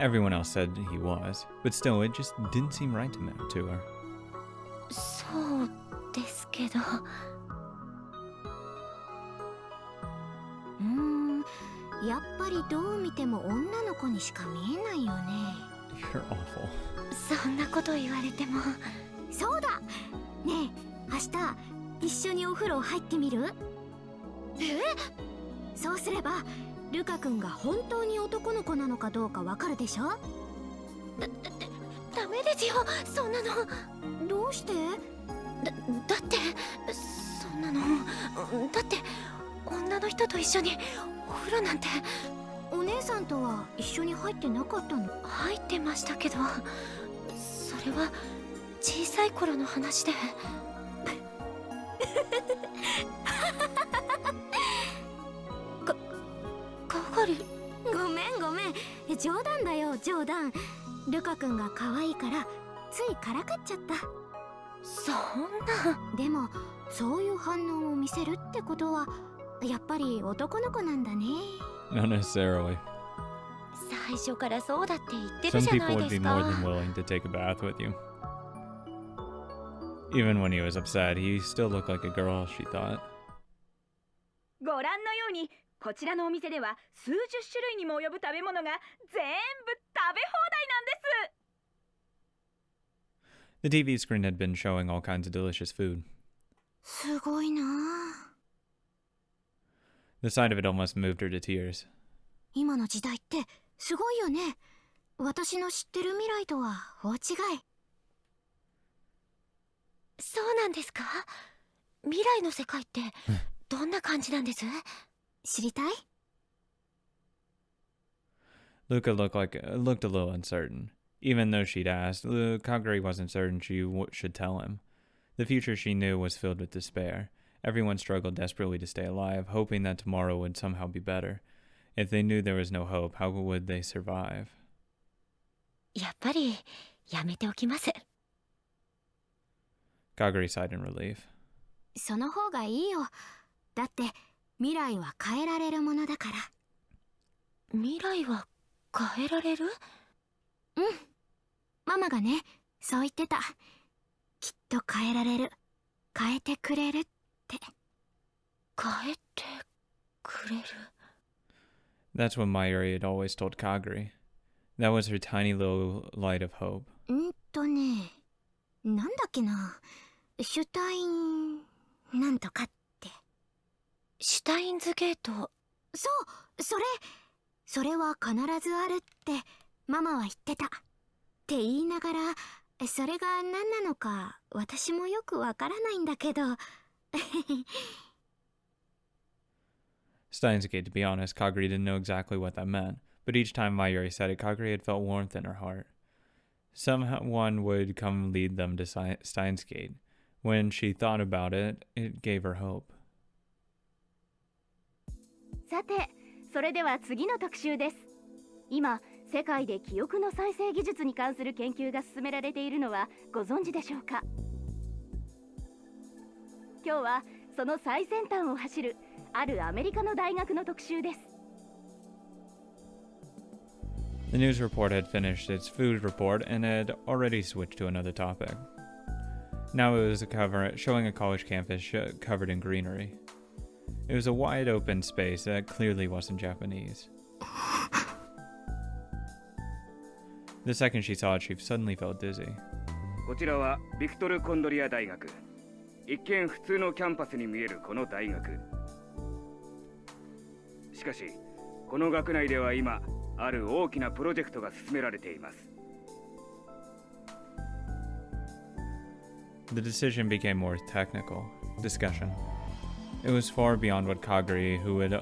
Everyone else said he was, but still, it just didn't seem right to her. そうですけど。やっぱりどう見ても女の子にしか見えないよね。You're awful. そんなこと言われても。そうだ。ねえ、明日一緒にお風呂入ってみる？そうすればルカ君が本当に男の子なのかどうかわかるでしょ？ダメですよ、そんなの。どうして？だってそんなの。だって女の人と一緒にお風呂なんて。お姉さんとは一緒に入ってなかったの？入ってましたけど、それは小さい頃の話で。係。ごめんごめん、冗談だよ冗談。ルカ君が可愛いからついからかっちゃった。そんな。でもそういう反応を見せるってことはやっぱり男の子なんだね。Not necessarily. 最初からそうだって言ってる Some じゃな people い would で be す more か。 than willing to take a bath with you. Even when he was upset, he still looked like a girl, she thought. ご覧のようにこちらのお店では数十種類にも及ぶ食べ物が全部食べ放題なんです。 The TV screen had been showing all kinds of delicious food. すごいな。 The sight of it almost moved her to tears. 今の時代ってすごいよね。私の知ってる未来とは大違い。そうなんですか？未来の世界ってどんな感じなんです？知りたい？ Luca looked a little uncertain. Even though she'd asked, Kagari wasn't certain she should tell him. The future she knew was filled with despair. Everyone struggled desperately to stay alive, hoping that tomorrow would somehow be better. If they knew there was no hope, how would they survive? やっぱりやめておきます。 Kagari sighed in relief. その方がいいよ。だって未来は変えられるものだから。未来は変えられる？うん。ママがね、そう言ってた。きっと変えられる。変えてくれるって。変えてくれる。 That's what Mayuri had always told Kagari. That was her tiny little light of hope. なんだっけな。シュタインなんとかって。シュタインズゲート。そう、それは必ずあるってママは言ってた。って言いながら、それが何なのか私もよくわからないんだけど。Steins Gate, to be honest, Kagari didn't know exactly what that meant, but each time Mayuri said it, Kagari had felt warmth in her heart. Someone would come lead them to Steins Gate. When she thought about it, it gave her hope. さて、それでは次の特集です。今、世界で記憶の再生技術に関する研究が進められているのはご存知でしょうか。今日はその最先端を走るあるアメリカの大学の特集です。 The news report had finished its food report and had already switched to another topic. Now it was showing a college campus covered in greenery. It was a wide open space that clearly wasn't Japanese. The second she saw it, she suddenly felt dizzy. こちらはビクトル・コンドリア大学。一見普通のキャンパスに見えるこの大学。しかし、この学内では今、ある大きなプロジェクトが進められています。 The decision became more technical discussion. It was far beyond what Kagari, who had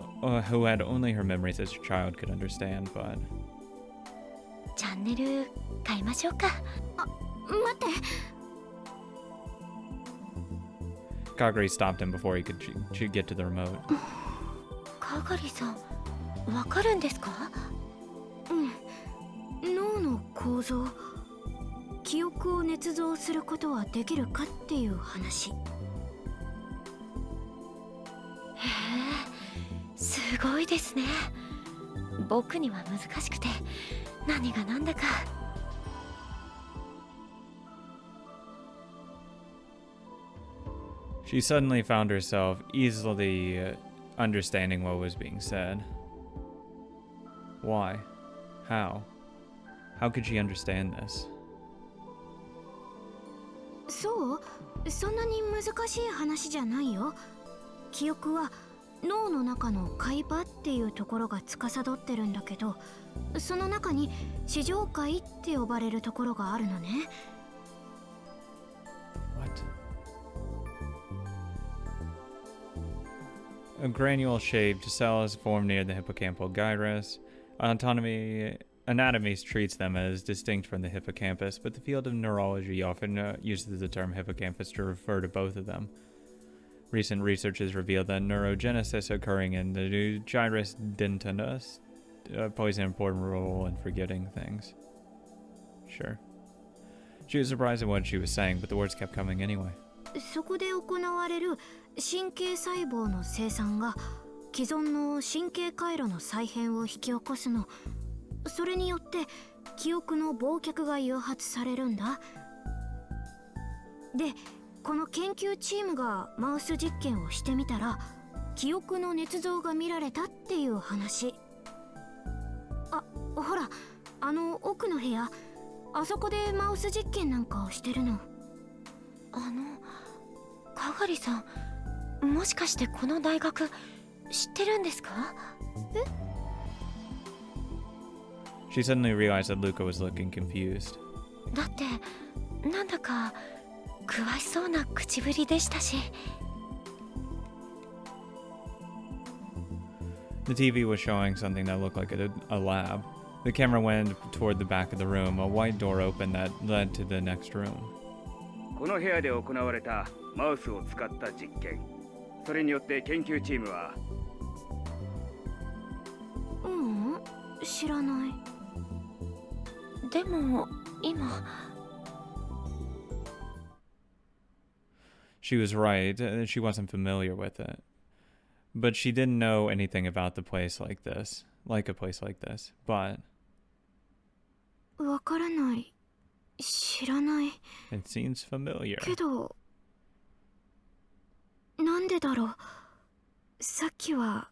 only her memories as a child, could understand, but... チャンネル変えましょうか。あ、待って。 Kagari stopped him before he could get to the remote. カガリさん、わかるんですか？脳の構造、記憶を捏造することはできるかっていう話。へえ、すごいですね。僕には難しくて何がなんだか。She suddenly found herself easily understanding what was being said. Why? How? How could she understand this? そう？そんなに難しい話じゃないよ。記憶は脳の中の海馬っていうところが司ってるんだけど、その中に視上界って呼ばれるところがあるのね。What? A granule-shaped cell is formed near the hippocampal gyrus. Anatomy treats them as distinct from the hippocampus, but the field of neurology often uses the term hippocampus to refer to both of them. Recent research has revealed that neurogenesis occurring in the gyrus dentinus plays an important role in forgetting things. Sure. She was surprised at what she was saying, but the words kept coming anyway. そこで行われる神経細胞の生産が既存の神経回路の再編を引き起こすの。それによって記憶の忘却が誘発されるんだ。で、この研究チームがマウス実験をしてみたら記憶の捏造が見られたっていう話。あ、ほら、あの奥の部屋、あそこでマウス実験なんかをしてるの。かがりさん、もしかしてこの大学知ってるんですか？え？She suddenly realized that Luca was looking confused. だってなんだか詳しそうな口ぶりでしたし。The TV was showing something that looked like a lab. The camera went toward the back of the room. A white door opened that led to the next room. この部屋で行われたマウスを使った実験、それによって研究チームは。知らない。でも今。She was right. She wasn't familiar with it. But she didn't know anything about the place like this. Like a place like this. But わからない。知らない。it seems familiar. けど、なんでだろう。さっきは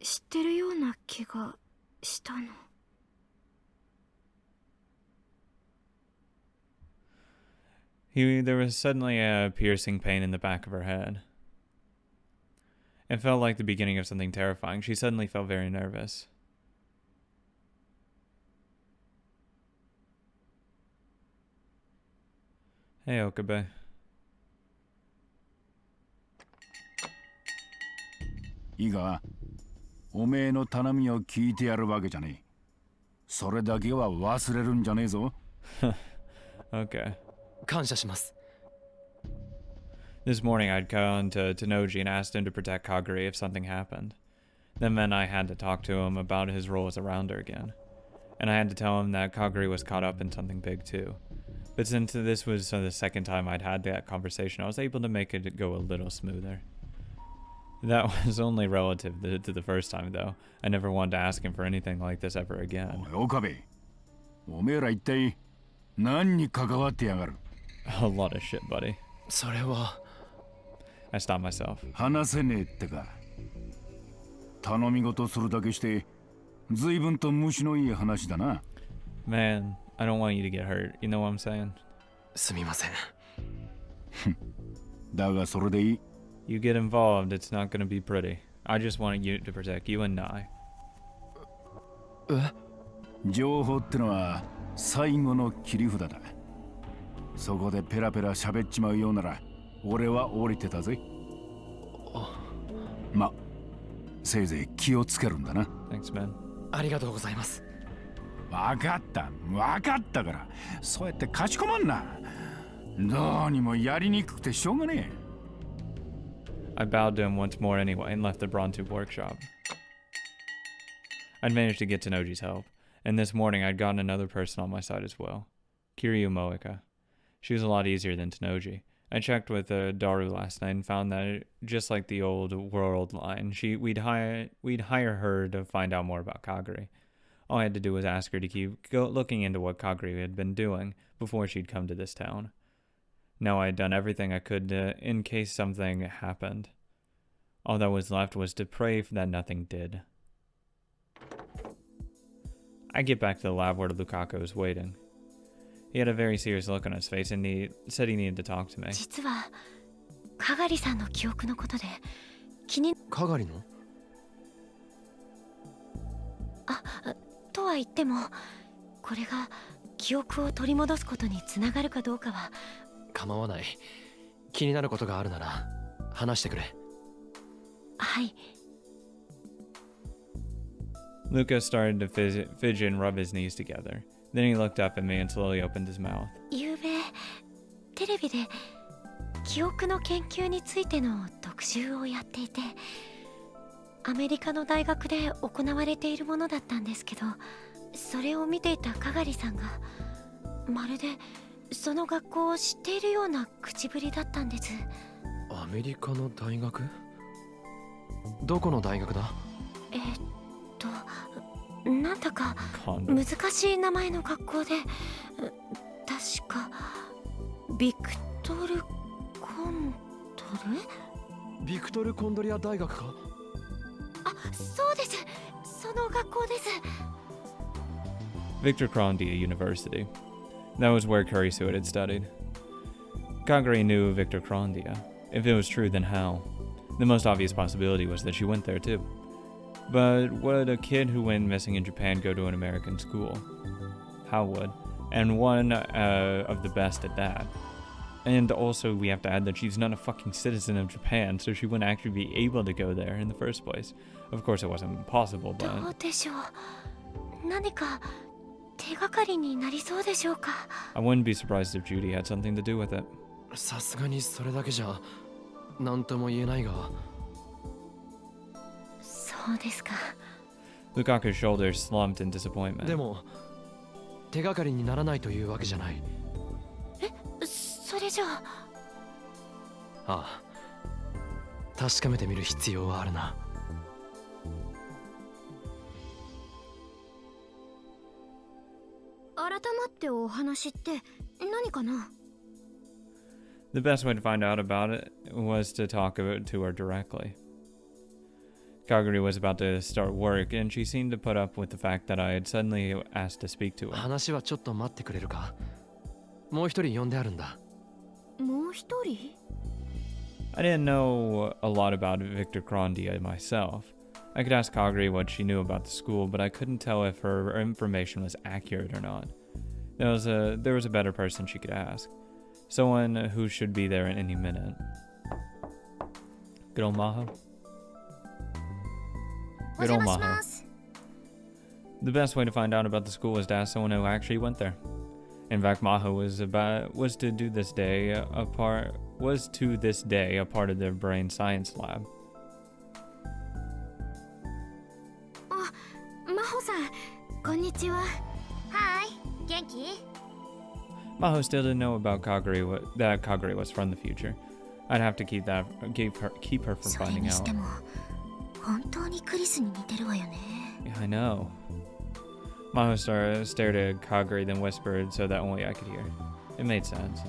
知ってるような気がしたの。There was suddenly a piercing pain in the back of her head. It felt like the beginning of something terrifying. She suddenly felt very nervous. Hey, Okabe. いいか、おめえの頼みを聞いてやるわけじゃねえ。それだけは忘れるんじゃねえぞ。Okay. 感謝します。 This morning I'd gone to Tenoji and asked him to protect Kagure if something happened. That meant I had to talk to him about his role as a rounder again. And I had to tell him that Kagure was caught up in something big too. But since this was the second time I'd had that conversation, I was able to make it go a little smoother. That was only relative to the first time, though. I never wanted to ask him for anything like this ever again. おい、岡部。おめえら一体何に関わってやがる？ A lot of shit, buddy. それは。I stopped myself. 話せねえってか。頼み事するだけして、随分と虫のいい話だな。Man, I don't want you to get hurt. You know what I'm saying? すみません。だがそれでいい。You get involved, it's not gonna be pretty. I just wanted you to protect you and I. 情報ってのは最後の切り札だ。そこでペラペラ喋っちまうようなら、俺は降りてたぜ。ま、せいぜい気をつけるんだな。Thanks, man. ありがとうございます。わかったから、そうやってかしこまんな。どうにもやりにくくてしょうがねえ。I bowed to him once more anyway and left the Brontu workshop. I'd managed to get to Noji's help, and this morning I'd gotten another person on my side as well. Kiryu Moeka. She was a lot easier than Tenoji. I checked with Daru last night and found that, just like the old world line, we'd hire her to find out more about Kagure. All I had to do was ask her to keep looking into what Kagari had been doing before she'd come to this town. Now I had done everything I could in case something happened. All that was left was to pray that nothing did. I get back to the lab where Lukaku was waiting. He had a very serious look on his face and he said he needed to talk to me. 実はかがりさんの記憶のことで気にかがりのとは言ってもこれが記憶を取り戻すことにつながるかどうかは構わない。気になることがあるなら話してくれ。はい。 Luca started to fidget and rub his knees together. Then he looked up at me and slowly opened his mouth. ゆうべテレビで記憶の研究についての特集をやっていて、アメリカの大学で行われているものだったんですけど、それを見ていたかがりさんがまるでその学校を知っているような口ぶりだったんです。アメリカの大学？どこの大学だ？なんだか難しい名前の学校で、確かビクトル・コンドル？ビクトル・コンドリア大学か？そうです。その学校です。 Victor Crondia University. That was where Kurisuit had studied. Kagari knew Victor Crondia. If it was true, then how? The most obvious possibility was that she went there too. But would a kid who went missing in Japan go to an American school? How would? And one of the best at that. And also, we have to add that she's not a fucking citizen of Japan, so she wouldn't actually be able to go there in the first place. Of course, it wasn't possible, ど but うでしょう。何か手がかりになりそうでしょうか。 I wouldn't be surprised if Judy had something to do with it. さすがにそれだけじゃ何とも言えないが。そうですか。 Lukaku's shoulders slumped in disappointment. でも手がかりにならないというわけじゃない。それじゃあ。ああ、確かめてみる必要はあるな。改まってお話って何かな？ The best way to find out about it was to talk to her directly. Kagari was about to start work, and she seemed to put up with the fact that I had suddenly asked to speak to her. 話はちょっと待ってくれるか？もう一人呼んであるんだ。もう一人？ I didn't know a lot about Victor Crondia myself. I could ask Kagari what she knew about the school, but I couldn't tell if her information was accurate or not. There was a better person she could ask. Someone who should be there in any minute. Good old Maho. Good old Maho. The best way to find out about the school was to ask someone who actually went there. In fact, Maho was to this day a part of their brain science lab. 真帆さん、こんにちは。はい、元気？ Maho still didn't know about that Kagari was from the future. I'd have to keep her from それ finding にし out. ても本当にクリスに似てるわよね。 Yeah, I know. Maho stared at Kagari, then whispered so that only I could hear. It made sense.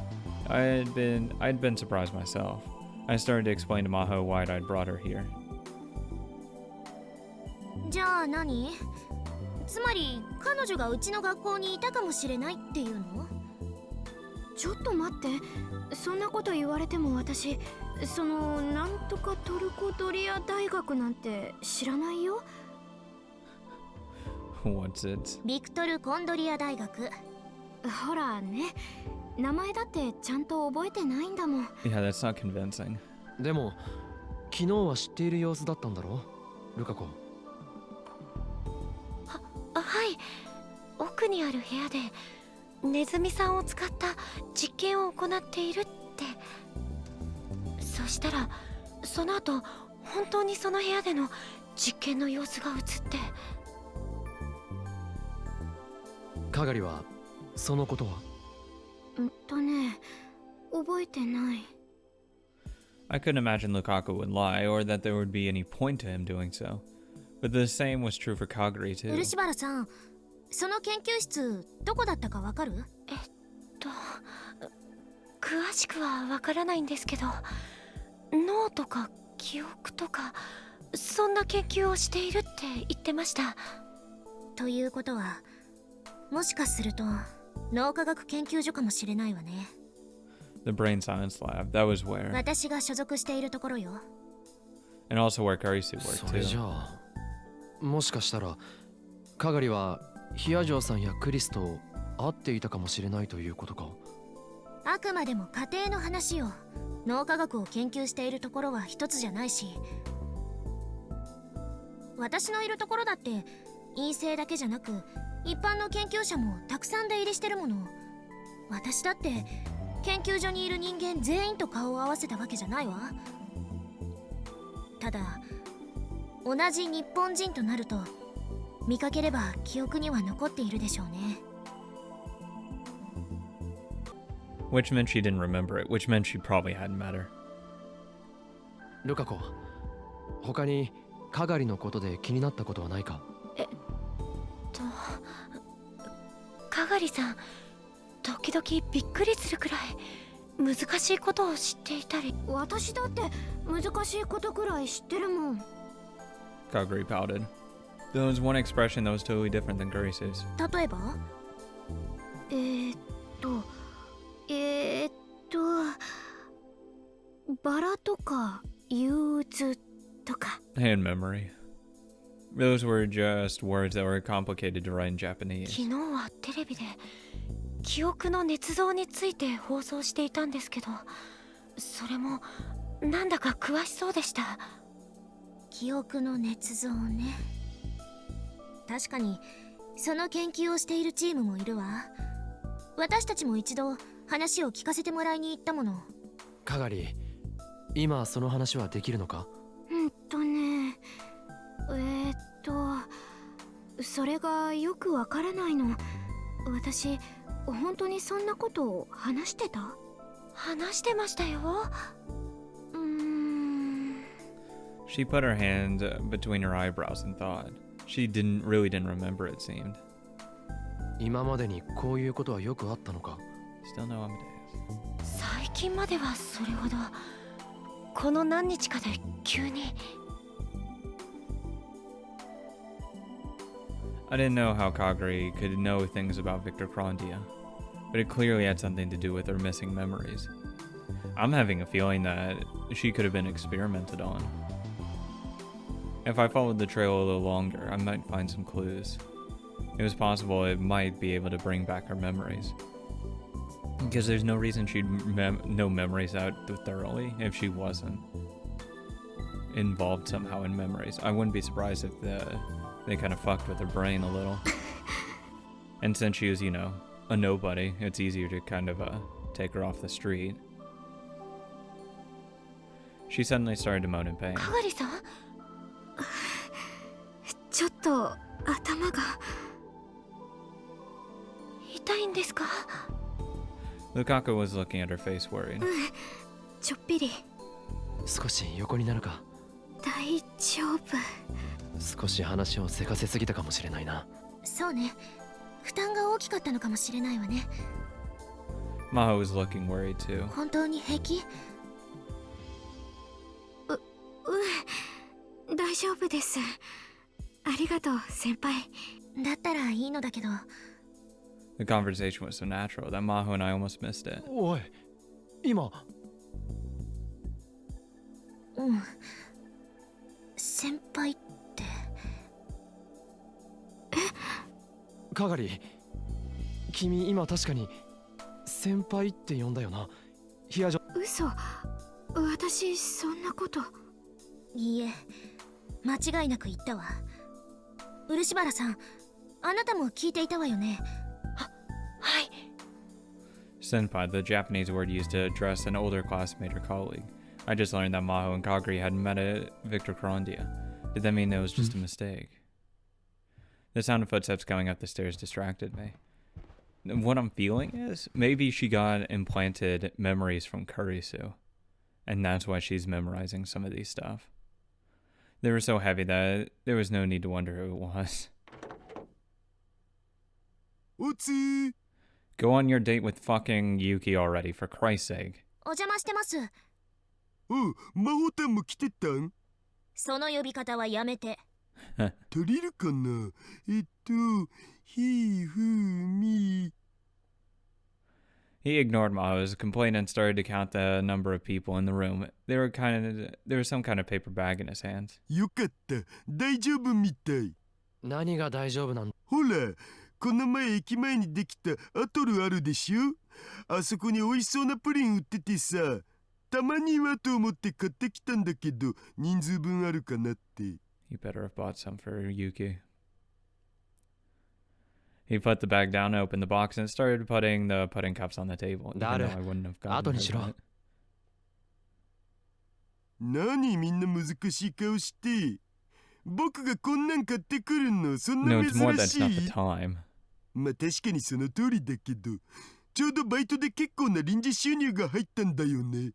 I'd been surprised myself. I started to explain to Maho why I'd brought her here. じゃあ何？つまり彼女がうちの学校にいたかもしれないっていうの？ちょっと待って、そんなこと言われても私、そのなんとかトルコドリア大学なんて知らないよ。What's it? ビクトル・コンドリア大学。ほらね、名前だってちゃんと覚えてないんだもん。Yeah, that's not convincing. でも昨日は知っている様子だったんだろ、ルカ子。はい、奥にある部屋でネズミさんを使った実験を行っているって。そしたらその後本当にその部屋での実験の様子が映って。かがりはそのことは？覚えてない。 I couldn't imagine Lukaku would lie, or that there would be any point to him doing so. But the same was true for Kagari too. 漆原さん、その研究室どこだったかわかる？詳しくはわからないんですけど、脳とか記憶とかそんな研究をしているって言ってました。ということは、もしかすると脳科学研究所かもしれないわね。 The brain science lab, that was where. 私が所属しているところよ。 And also where Karisu worked それじ too. ゃあもしかしたらかがりはヒアジョーさんやクリスと会っていたかもしれないということか。あくまでも家庭の話よ。脳科学を研究しているところは一つじゃないし、私のいるところだって陰性だけじゃなく一般の研究者もたくさん出入りしてるもの。私だって研究所にいる人間全員と顔を合わせたわけじゃないわ。ただ同じ日本人となると見かければ記憶には残っているでしょうね。 Which meant she didn't remember it, which meant she probably hadn't met her. ルカ子、他にかがりのことで気になったことはないか。かがりさん、時々びっくりするくらい難しいことを知っていたり。私だって難しいことくらい知ってるもん。 Kagari pouted. There was one expression that was totally different than Karisu's. 例えばバラとか憂鬱とか。 Hand memory. Those were just words that were complicated to write in Japanese. 昨日はテレビで記憶の捏造について放送していたんですけど、それもなんだか詳しそうでした。記憶の捏造ね。確かにその研究をしているチームもいるわ。私たちも一度話を聞かせてもらいに行ったもの。かがり、今その話はできるのか。ね、それがよくわからないの。私本当にそんなことを話してた？話してましたよ。She put her hand between her eyebrows and thought. She really didn't remember, it seemed. 今までにこういうことはよくあったのか。 Still no Amadeus. 最近まではそれほど。この何日かで急に。I didn't know how Kagari could know things about Victor Crondia, but it clearly had something to do with her missing memories. I'm having a feeling that she could have been experimented on. If I followed the trail a little longer, I might find some clues. It was possible it might be able to bring back her memories. Because there's no reason she'd know memories out thoroughly if she wasn't involved somehow in memories. I wouldn't be surprised if they kind of fucked with her brain a little. And since she was, a nobody, it's easier to kind of take her off the street. She suddenly started to moan in pain. かがりさん、ちょっと頭が。痛いんですか？ Lukaku was looking at her face worried. ちょっぴり。少し横になるか。大丈夫。少し話をせかせすぎたかもしれないな。そうね、負担が大きかったのかもしれないわね。 Maho was looking worried too. 本当に平気？大丈夫です。ありがとう、先輩。だったらいいのだけど。 The conversation was so natural that Maho and I almost missed it. おい、今。先輩って。かがり、君今確かに先輩って呼んだよな。ヒアジョ。嘘、私そんなこと。いいえ、間違いなく言ったわ。漆原さん、あなたも聞いていたわよね。はい。 Senpai, the Japanese word used to address an older classmate or colleague. I just learned that Maho and Kagari hadn't met at Victor Crondia. Did that mean it was just a mistake? The sound of footsteps going up the stairs distracted me. What I'm feeling is maybe she got implanted memories from Kurisu, and that's why she's memorizing some of these stuff. They were so heavy that there was no need to wonder who it was. おつー。 Go on your date with fucking Yuki already, for Christ's sake. お邪魔してます。おう、魔法タンも来てたん？その呼び方はやめて。足りるかな？ひふみ。He ignored Maho's complaint and started to count the number of people in the room. There was some kind of paper bag in his hands. よかった。大丈夫みたい。何が大丈夫なん？ほら、この前駅前にできたアトルあるでしょ？あそこに美味しそうなプリン売っててさ、たまにはと思って買ってきたんだけど、人数分あるかなって。You better have bought some for Yuki. He put the bag down, opened the box, and started putting the pudding cups on the table. Even though I wouldn't have gotten 後にしろ。it. 何みんな難しい顔して。僕がこんなん買ってくるの、そんな No, 珍 it's more that it's し not the い？ time. まあ確かにその通りだけど、ちょうどバイトで結構な臨時収入が入ったんだよね。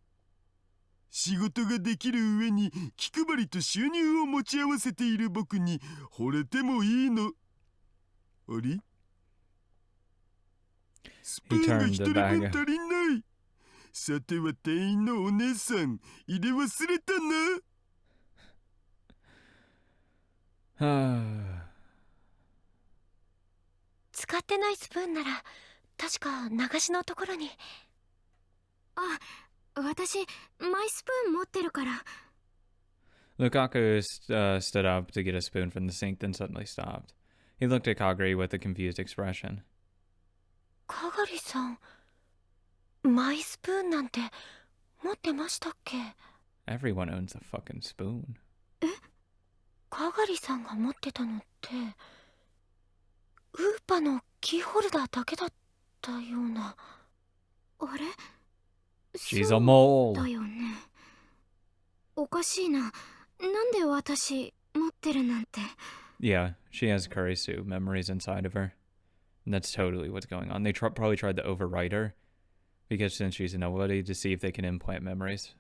仕事ができる上に気配りと収入を持ち合わせている僕に惚れてもいいの？あれ？スプーンが一人分足りない。さては店員のお姉さん、入れ忘れたな。使ってないスプーンなら確か流しのところに。あ、私マイスプーン持ってるから。 Lukaku stood up to get a spoon from the sink, then suddenly stopped. He looked at Kaguri with a confused expression. かがりさん、マイスプーンなんて持ってましたっけ？ Everyone owns a fucking spoon. かがりさんが持ってたのってウーパのキーホルダーだけだったような。あれ？ She's a mole. だよね。おかしいな。なんで私持ってるなんて。 Yeah, she has Kurisu memories inside of her. And that's totally what's going on. They probably tried to overwrite her, because since she's a nobody, to see if they can implant memories.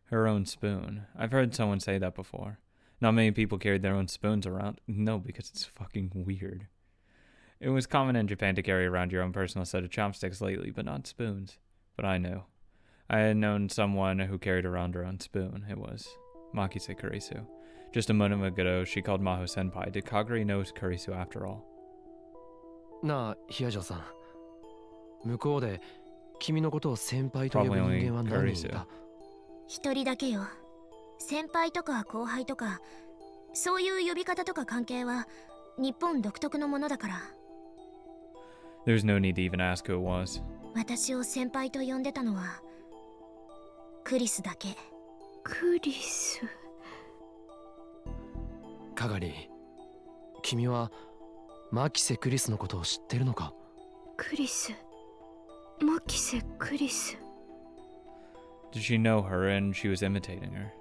Her own spoon. I've heard someone say that before. Not many people carried their own spoons around. No, because it's fucking weird. It was common in Japan to carry around your own personal set of chopsticks lately, but not spoons. But I knew. I had known someone who carried around her own spoon. It was Makise Kurisu. Just a moment ago, she called Maho senpai. Did Kaguri know Kurisu after all? なあ、ヒヤジョさん。向こうで君のことを先輩と呼ぶ人間は何人いた？一人だけよ。先輩とか後輩とか、そういう呼び方とか関係は日本独特のものだから。There's no need to even ask who it was. 私を先輩と呼んでたのはクリスだけ。クリス。かがり、君はマキセ・クリスのことを知ってるのか？クリス、マキセ・クリス。 Did she know her and she was imitating her?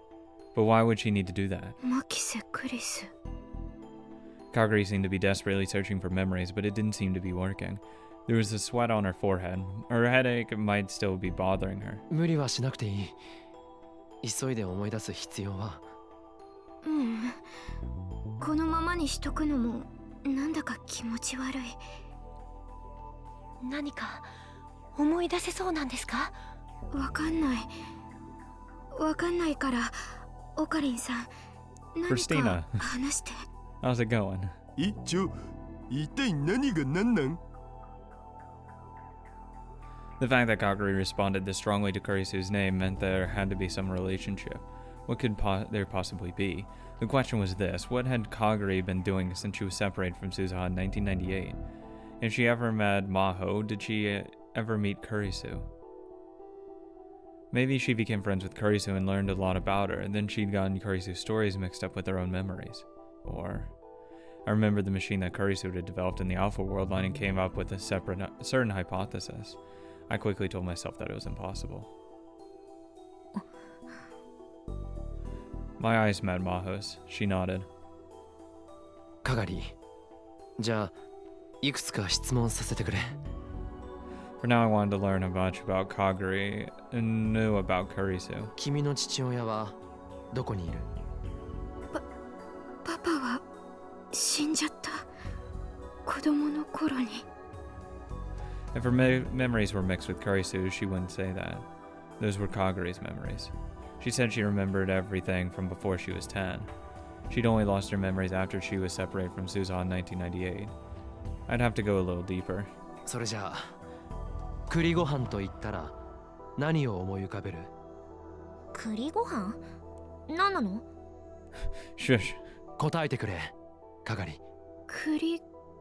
But why would she need to do that? マキセ・クリス。 Kaguri seemed to be desperately searching for memories, but it didn't seem to be working. There was a sweat on her forehead. Her headache might still be bothering her. 無理はしなくていい。急いで思い出す必要は。うん。このままにしとくのもなんだか気持ち悪い。何か思い出せそうなんですか？わかんない。わかんないから、オカリンさん、何か話して。How's it going? 一体何が何なん？ The fact that Kaguri responded this strongly to Kurisu's name meant there had to be some relationship. What could there possibly be? The question was this: what had Kaguri been doing since she was separated from Suzuha in 1998? If she ever met Maho, did she ever meet Kurisu? Maybe she became friends with Kurisu and learned a lot about her, and then she'd gotten Kurisu's stories mixed up with her own memories. Or I remembered the machine that Kurisu had developed in the Alpha world line and came up with a certain hypothesis. I quickly told myself that it was impossible. My eyes met Maho's. She nodded. かがり、じゃあいくつか質問させてくれ。For now, I wanted to learn much about Kaguri and knew about Kurisu. 君の父親はどこにいる？パパは死んじゃっ子供の頃に。 If her memories were mixed with Kurisu, she wouldn't say that. Those were Kaguri's memories. She said she remembered everything from before she was 10. She'd only lost her memories after she was separated from Suza in 1998. I'd have to go a little deeper. それじゃあ栗ご飯と言ったら何を思い浮かべる？栗ご飯？何なの？ Shush. 答えてくれ、かがり。栗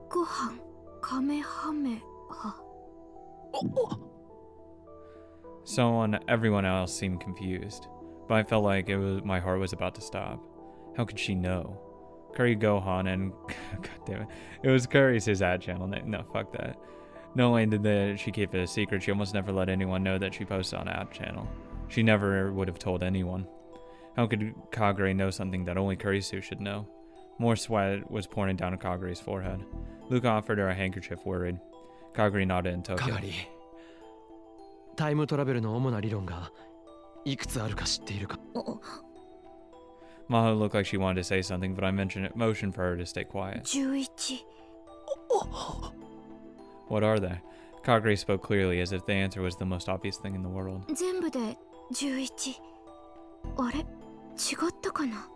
ご飯カメハメハ。 Everyone else seemed confused, but I felt like my heart was about to stop. How could she know? Curry Gohan and God damn it, it was Curry's his ad channel name. No, fuck that. Not only did she keep it a secret, she almost never let anyone know that she posted on ad channel. She never would have told anyone. How could Kagure know something that only Kurisu should know? More sweat was pouring down Kagure's forehead. Luke offered her a handkerchief, worried. Kagure nodded and took かが it. り、タイムトラベルの主な理論がいくつあるか知っているか？ Maho looked like she wanted to say something, but I motioned for her to stay quiet. 11。 What are they? Kagure spoke clearly, as if the answer was the most obvious thing in the world. 全部で11。あれ違ったかな。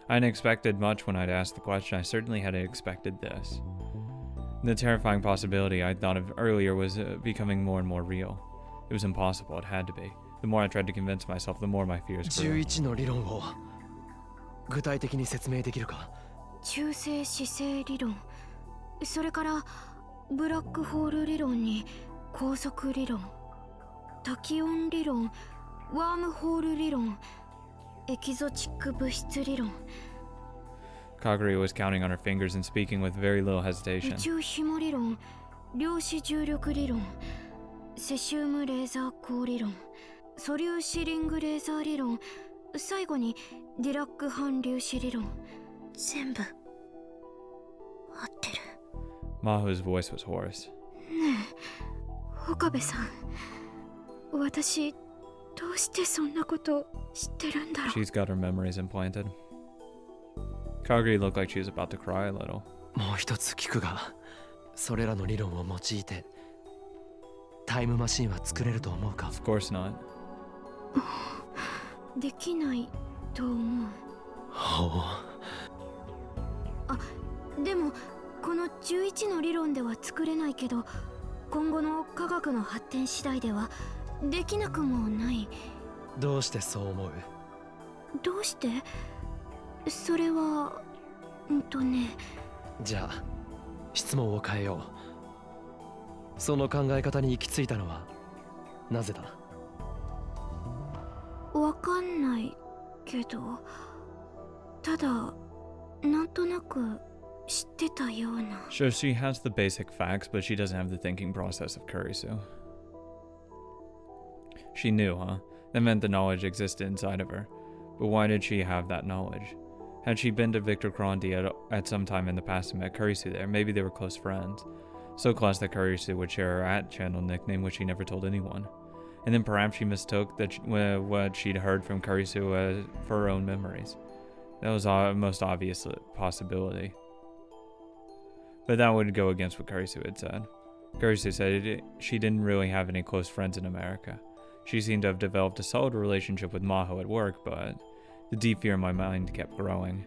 I hadn't expected much when I'd asked the question. I certainly hadn't expected this. The terrifying possibility I'd thought of earlier was becoming more and more real. It was impossible. It had to be. The more I tried to convince myself, the more my fears grew. 11の理論を具体的に説明できるか？中性子星理論、それからブラックホール理論に高速理論、多気温理論、ワームホール理論、エキゾチック物質理論。 Kagure was counting on her fingers and speaking with very little 宇 hesitation. 宙紐理論、量子重力理論、セシウムレーザー光理論、素粒子リングレーザー理論、最後にディラック反粒子理論。全部合ってる。 Maho's voice was hoarse. ねえ、岡部さん、私どうしてそんなこと知ってるんだろう。 She's got her memories implanted. Kagure looked like she was about to cry a little. もう一つ聞くが、それらの理論を用いてタイムマシンは作れると思うか？ Of course not. できないと思う。ほう。でもこの11の理論では作れないけど、今後の科学の発展次第ではできなくもない。どうしてそう思う？どうして？それはじゃあ質問を変えよう。その考え方に行き着いたのはなぜだ？わかんないけど、ただなんとなく知ってたような。 So she has the basic facts, but she doesn't have the thinking process of Kurisu. She knew, huh? That meant the knowledge existed inside of her. But why did she have that knowledge? Had she been to Victor Kronti at some time in the past and met Kurisu there, maybe they were close friends. So close that Kurisu would share her at-channel nickname, which she never told anyone. And then perhaps she mistook what she'd heard from Kurisu for her own memories. That was the most obvious possibility. But that would go against what Kurisu had said. Kurisu said she didn't really have any close friends in America. She seemed to have developed a solid relationship with Maho at work, but the deep fear in my mind kept growing.